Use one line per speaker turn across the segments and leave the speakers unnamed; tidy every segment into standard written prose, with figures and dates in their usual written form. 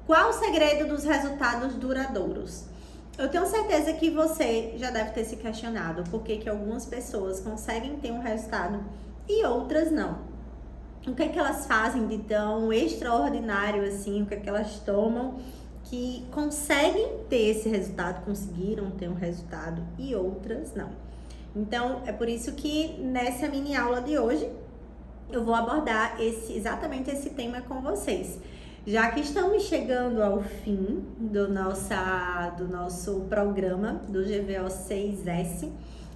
Qual o segredo dos resultados duradouros? Eu tenho certeza que você já deve ter se questionado por que algumas pessoas conseguem ter um resultado e outras não. O que elas fazem de tão extraordinário assim, o que elas tomam que conseguem ter esse resultado, conseguiram ter um resultado e outras não. Então, é por isso que nessa mini aula de hoje eu vou abordar exatamente esse tema com vocês. Já que estamos chegando ao fim do nosso programa do GVO 6S,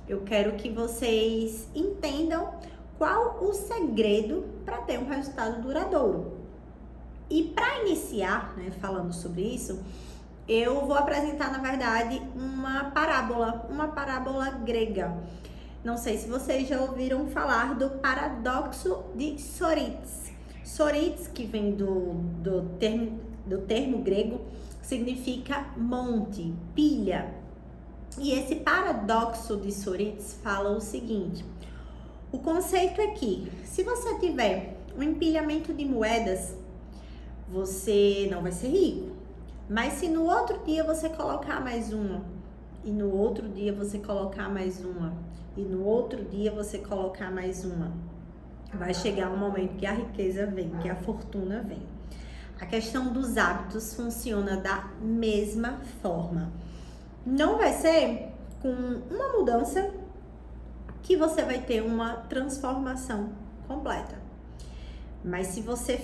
eu quero que vocês entendam qual o segredo para ter um resultado duradouro. E para iniciar, falando sobre isso, eu vou apresentar, na verdade, uma parábola grega. Não sei se vocês já ouviram falar do paradoxo de Sócrates. Sócrates, que vem do termo grego, significa monte, pilha. E esse paradoxo de Sócrates fala o seguinte: o conceito é que, se você tiver um empilhamento de moedas, você não vai ser rico. Mas se no outro dia você colocar mais uma, e no outro dia você colocar mais uma, e no outro dia você colocar mais uma, vai chegar um momento que a riqueza vem, que a fortuna vem. A questão dos hábitos funciona da mesma forma. Não vai ser com uma mudança que você vai ter uma transformação completa. Mas se você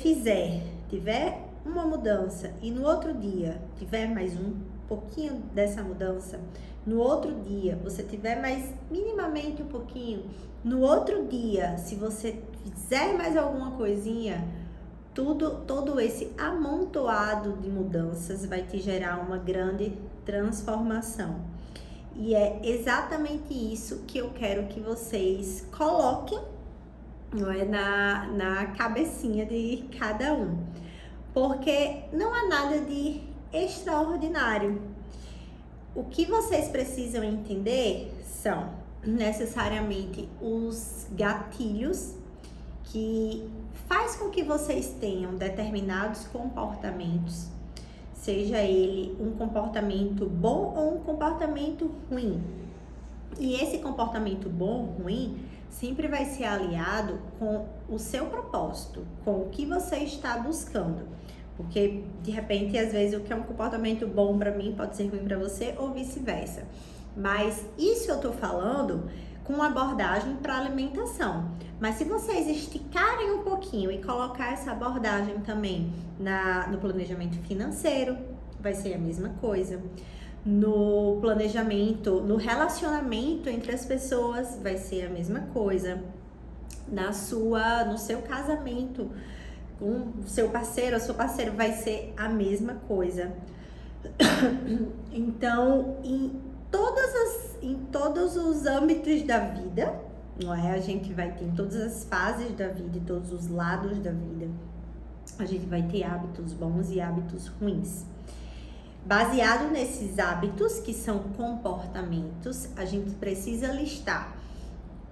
tiver uma mudança e no outro dia tiver mais um pouquinho dessa mudança, no outro dia você tiver mais minimamente um pouquinho, no outro dia, se você fizer mais alguma coisinha, todo esse amontoado de mudanças vai te gerar uma grande transformação. E é exatamente isso que eu quero que vocês coloquem, na cabecinha de cada um. Porque não há nada de extraordinário. O que vocês precisam entender são necessariamente os gatilhos que faz com que vocês tenham determinados comportamentos, seja ele um comportamento bom ou um comportamento ruim. E esse comportamento bom ou ruim sempre vai ser aliado com o seu propósito, com o que você está buscando. Porque, de repente, às vezes, o que é um comportamento bom para mim pode ser ruim para você ou vice-versa. Mas isso eu tô falando com abordagem para alimentação. Mas se vocês esticarem um pouquinho e colocar essa abordagem também no planejamento financeiro, vai ser a mesma coisa. No planejamento, no relacionamento entre as pessoas, vai ser a mesma coisa. No seu casamento com o seu parceiro, a sua parceira, vai ser a mesma coisa. Então, em todos os âmbitos da vida, não é? A gente vai ter em todas as fases da vida e todos os lados da vida, a gente vai ter hábitos bons e hábitos ruins. Baseado nesses hábitos, que são comportamentos, a gente precisa listar.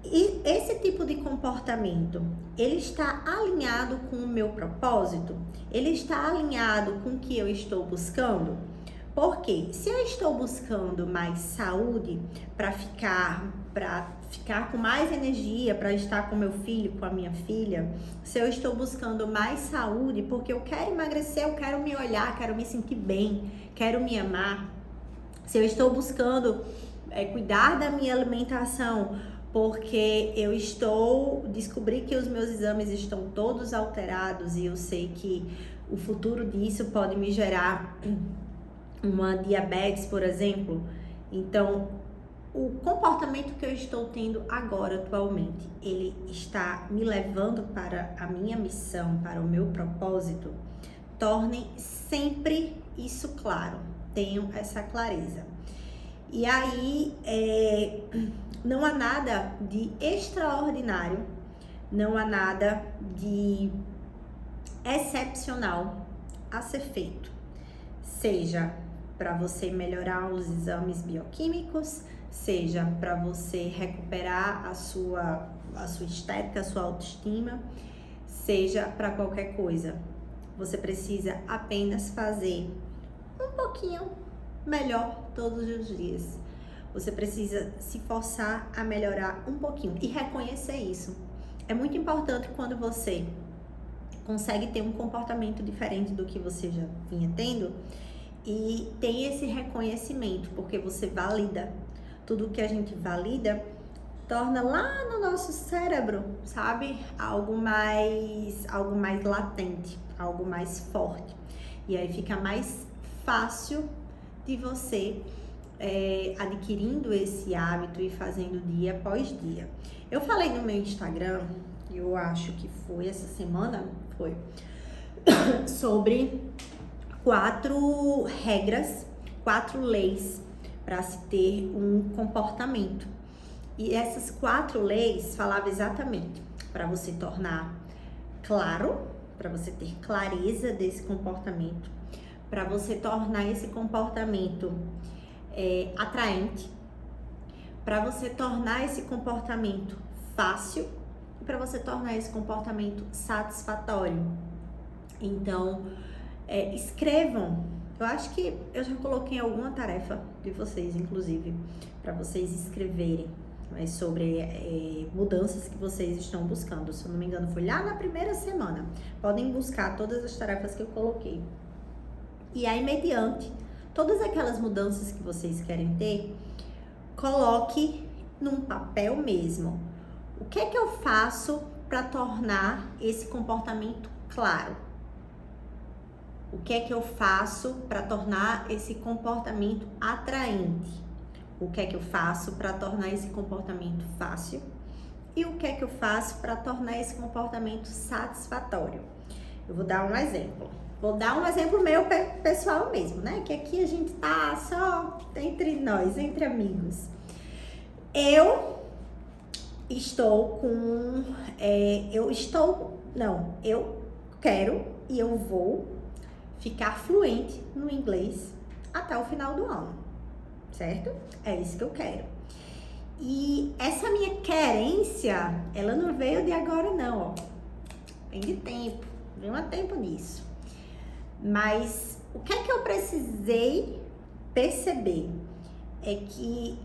E esse tipo de comportamento, ele está alinhado com o meu propósito? Ele está alinhado com o que eu estou buscando? Porque se eu estou buscando mais saúde para ficar com mais energia, para estar com meu filho, com a minha filha, se eu estou buscando mais saúde porque eu quero emagrecer, eu quero me olhar, quero me sentir bem, quero me amar, se eu estou buscando cuidar da minha alimentação porque eu descobri que os meus exames estão todos alterados e eu sei que o futuro disso pode me gerar uma diabetes, por exemplo. Então, o comportamento que eu estou tendo agora, atualmente, ele está me levando para a minha missão, para o meu propósito? Tornem sempre isso claro, tenham essa clareza. E aí, não há nada de extraordinário, não há nada de excepcional a ser feito. Seja para você melhorar os exames bioquímicos, seja para você recuperar a sua estética, a sua autoestima, seja para qualquer coisa. Você precisa apenas fazer um pouquinho melhor todos os dias. Você precisa se forçar a melhorar um pouquinho e reconhecer isso. É muito importante quando você consegue ter um comportamento diferente do que você já vinha tendo e tem esse reconhecimento, porque você valida. Tudo que a gente valida torna lá no nosso cérebro, sabe? Algo mais latente, algo mais forte. E aí fica mais fácil de você adquirindo esse hábito e fazendo dia após dia. Eu falei no meu Instagram, eu acho que foi essa semana, sobre 4 regras, 4 leis para se ter um comportamento. E essas 4 leis falavam exatamente para você tornar claro, para você ter clareza desse comportamento, para você tornar esse comportamento atraente, para você tornar esse comportamento fácil e para você tornar esse comportamento satisfatório. Então, escrevam. Eu acho que eu já coloquei alguma tarefa de vocês, inclusive, para vocês escreverem sobre mudanças que vocês estão buscando. Se eu não me engano, foi lá na primeira semana. Podem buscar todas as tarefas que eu coloquei. E aí, mediante todas aquelas mudanças que vocês querem ter, coloque num papel mesmo. O que é que eu faço para tornar esse comportamento claro? O que é que eu faço para tornar esse comportamento atraente? O que é que eu faço para tornar esse comportamento fácil? E o que é que eu faço para tornar esse comportamento satisfatório? Eu vou dar um exemplo. Vou dar um exemplo meu pessoal mesmo, né? Que aqui a gente tá só entre nós, entre amigos. Eu quero e eu vou ficar fluente no inglês até o final do ano, certo? É isso que eu quero. E essa minha querência, ela não veio de agora não, ó. Vem de tempo, vem um tempo nisso. Mas o que é que eu precisei perceber é que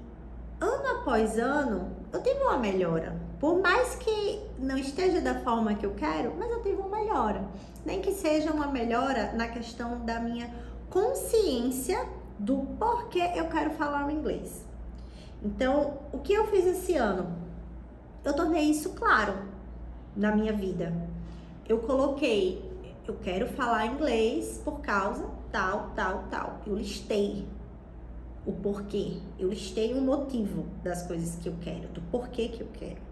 ano após ano eu tive uma melhora. Por mais que não esteja da forma que eu quero, mas eu tive uma melhora. Nem que seja uma melhora na questão da minha consciência do porquê eu quero falar o inglês. Então, o que eu fiz esse ano? Eu tornei isso claro na minha vida. Eu coloquei, eu quero falar inglês por causa tal. Eu listei o porquê. Eu listei o motivo das coisas que eu quero, do porquê que eu quero.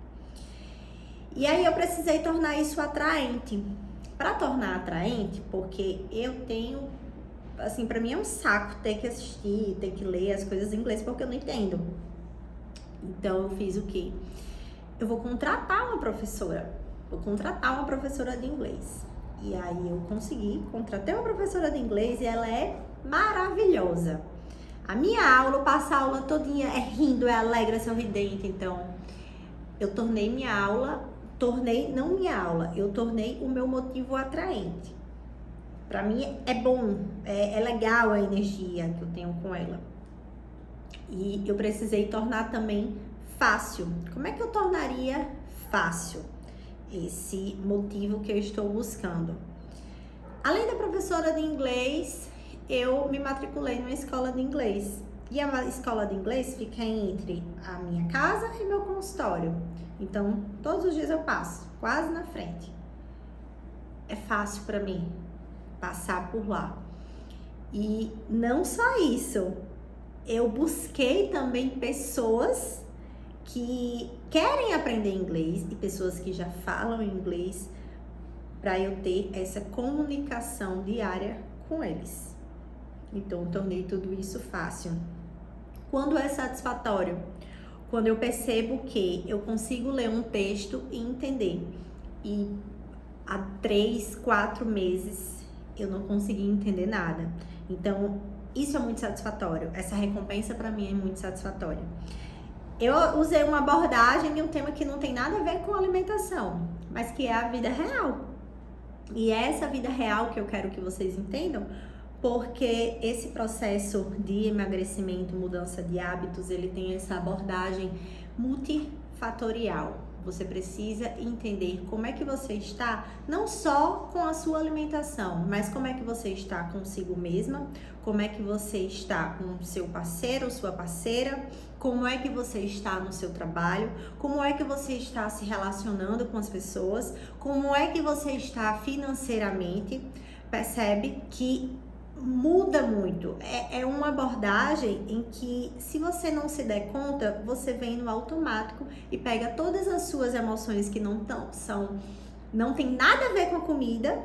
E aí eu precisei tornar isso atraente. Para tornar atraente, porque eu tenho, assim, para mim é um saco ter que assistir, ter que ler as coisas em inglês porque eu não entendo. Então eu fiz o quê? Eu vou contratar uma professora. Vou contratar uma professora de inglês. E aí eu contratei uma professora de inglês e ela é maravilhosa. A minha aula, eu passo a aula todinha rindo, alegre, sorridente. Então, eu tornei eu tornei o meu motivo atraente. Pra mim é bom, é legal a energia que eu tenho com ela. E eu precisei tornar também fácil. Como é que eu tornaria fácil esse motivo que eu estou buscando? Além da professora de inglês, eu me matriculei numa escola de inglês. E a escola de inglês fica entre a minha casa e meu consultório. Então, todos os dias eu passo, quase na frente. É fácil para mim passar por lá. E não só isso, eu busquei também pessoas que querem aprender inglês e pessoas que já falam inglês para eu ter essa comunicação diária com eles. Então, tornei tudo isso fácil. Quando é satisfatório? Quando eu percebo que eu consigo ler um texto e entender. E há 3, 4 meses eu não consegui entender nada. Então, isso é muito satisfatório. Essa recompensa para mim é muito satisfatória. Eu usei uma abordagem de um tema que não tem nada a ver com alimentação, mas que é a vida real. E é essa vida real que eu quero que vocês entendam, porque esse processo de emagrecimento, mudança de hábitos, ele tem essa abordagem multifatorial. Você precisa entender como é que você está, não só com a sua alimentação, mas como é que você está consigo mesma, como é que você está com o seu parceiro ou sua parceira, como é que você está no seu trabalho, como é que você está se relacionando com as pessoas, como é que você está financeiramente. Percebe que muda muito. É uma abordagem em que, se você não se der conta, você vem no automático e pega todas as suas emoções que não tem nada a ver com a comida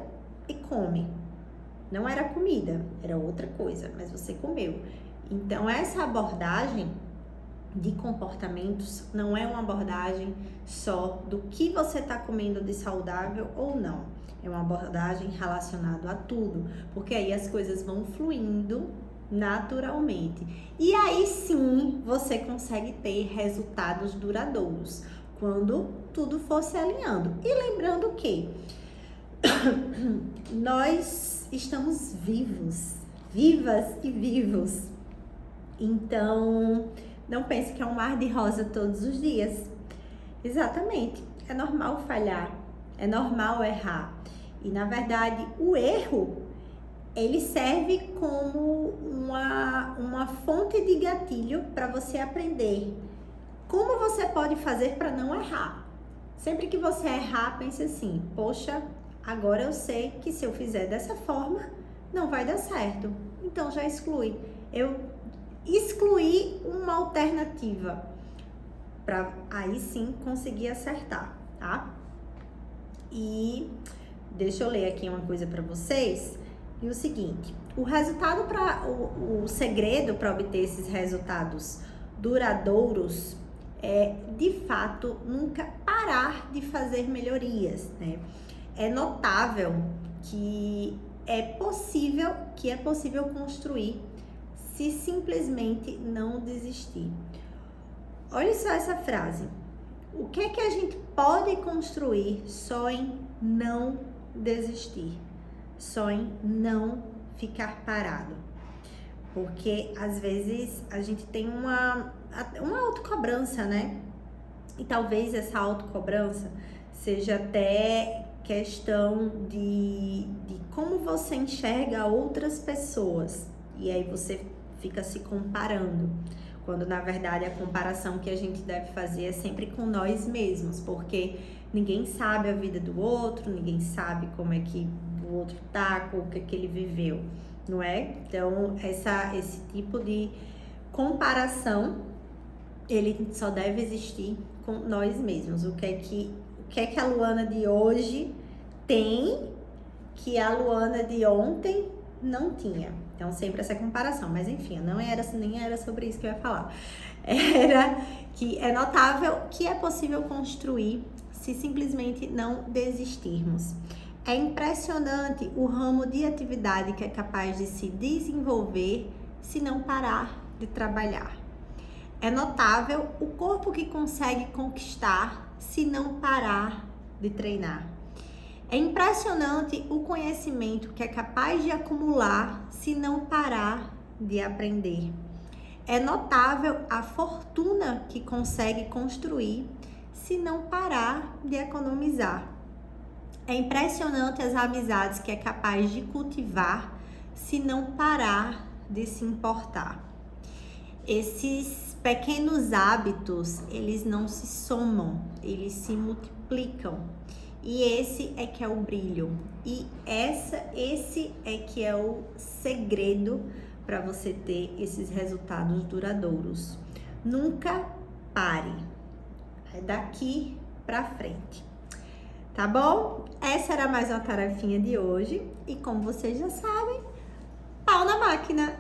e come. Não era comida, era outra coisa, mas você comeu. Então, essa abordagem de comportamentos não é uma abordagem só do que você está comendo de saudável ou não. É uma abordagem relacionada a tudo, porque aí as coisas vão fluindo naturalmente. E aí sim você consegue ter resultados duradouros, quando tudo for se alinhando. E lembrando que nós estamos vivos, vivas e vivos. Então, não pense que é um mar de rosa todos os dias. Exatamente, é normal falhar, é normal errar. E na verdade, o erro, ele serve como uma fonte de gatilho para você aprender como você pode fazer para não errar. Sempre que você errar, pense assim: poxa, agora eu sei que se eu fizer dessa forma, não vai dar certo. Então já exclui. Eu excluí uma alternativa para aí sim conseguir acertar, tá? E deixa eu ler aqui uma coisa para vocês. E o seguinte: o segredo para obter esses resultados duradouros é, de fato, nunca parar de fazer melhorias, né? É notável que é possível construir se simplesmente não desistir. Olha só essa frase. O que é que a gente pode construir só em não desistir? Só em não ficar parado. Porque às vezes a gente tem uma autocobrança, né? E talvez essa autocobrança seja até questão de como você enxerga outras pessoas. E aí você fica se comparando. Quando na verdade a comparação que a gente deve fazer é sempre com nós mesmos. Porque ninguém sabe a vida do outro, ninguém sabe como é que o outro tá, o que ele viveu, não é? Então, esse tipo de comparação, ele só deve existir com nós mesmos. O que é que a Luana de hoje tem que a Luana de ontem não tinha? Então, sempre essa comparação. Mas, enfim, nem era sobre isso que eu ia falar. Era que é notável que é possível construir se simplesmente não desistirmos. É impressionante o ramo de atividade que é capaz de se desenvolver se não parar de trabalhar. É notável o corpo que consegue conquistar se não parar de treinar. É impressionante o conhecimento que é capaz de acumular se não parar de aprender. É notável a fortuna que consegue construir se não parar de economizar. É impressionante as amizades que é capaz de cultivar se não parar de se importar. Esses pequenos hábitos, eles não se somam, eles se multiplicam. E esse é que é o brilho. E esse é que é o segredo para você ter esses resultados duradouros. Nunca pare. É daqui para frente. Tá bom? Essa era mais uma tarefinha de hoje. E como vocês já sabem, pau na máquina!